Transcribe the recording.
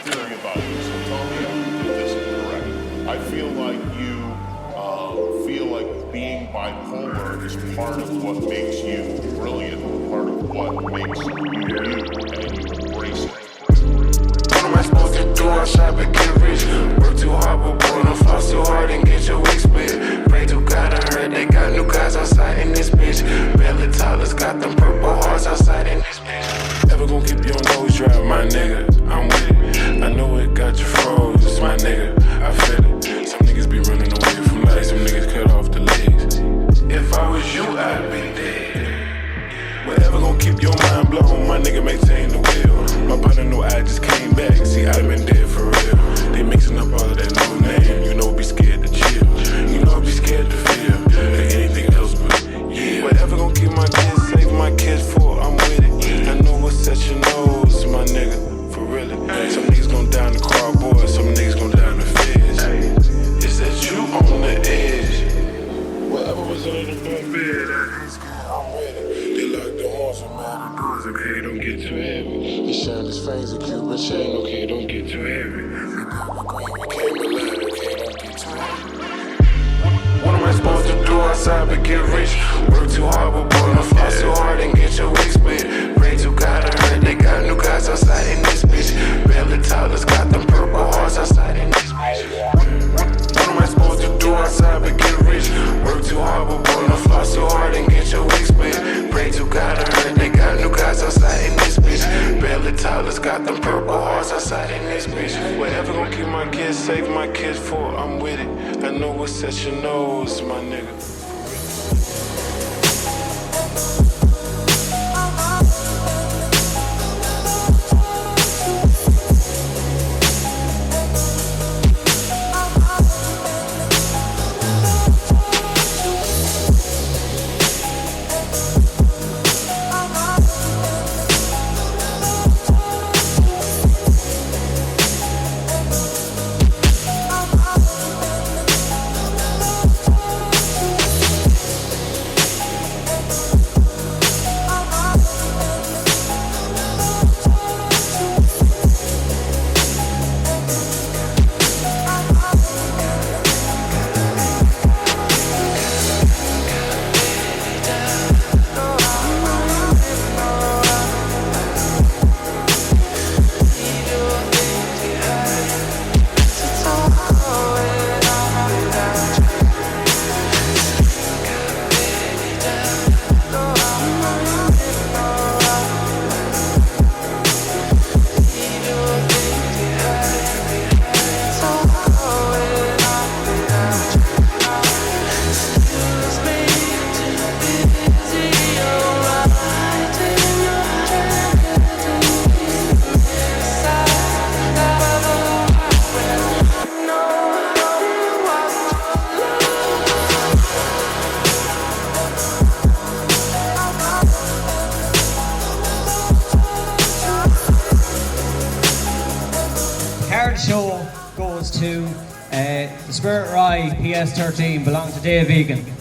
theory about you, so tell me if this is correct. I feel like you feel like being bipolar is part of what makes you brilliant, part of what makes you you, and you embrace it. What am I supposed to do? I shop and get rich. Work too hard, but boy, don't fall so hard and get your wig split. Pray to God, I heard they got new guys outside in this bitch. Belly Tyler's got them purple hearts outside in this bitch. Ever gonna keep your nose dry, my nigga? I'm with it. I know it got you froze, my nigga. I feel it. Some niggas be running away from life, some niggas cut off the legs. If I was you, I'd be dead. Whatever gon' keep your mind blown, my nigga maintain the wheel. My partner know I just came back, see I been dead for real. They mixing up all of that new name, you know be scared to chill. You know be scared to feel, like anything else but yeah. Whatever gon' keep my kids safe, my kids for, I'm with it. I know what set your nose, my nigga, for real. Some niggas gon' die in the car, boy, some niggas gon' die in the feds. Is that you on the edge? Whatever was under the bed, I'm with it. They lock the horns and man the doors, okay, don't get too heavy. He shine his fangs a Cuban chain, okay, don't get too heavy. We double green, we came alive, okay, don't get too heavy. What am I supposed to do outside but get rich? Work too hard, but boy, don't fall so hard and get your wig split. Pray to God, I heard they got new guys outside in this bitch. Belly Tyler's got them purple hearts outside in this bitch. What am I supposed to do outside but get rich? Work too hard, but boy, don't fall so hard and get your wig split. Pray to God, I heard they got new guys outside in this bitch. Belly Tyler's got them purple hearts outside in this bitch. Whatever gon' keep my kids safe, my kids for, I'm with it. I know what set your nose, my nigga. Show goes to the Spirit Rye PS13, belongs to Dave Egan.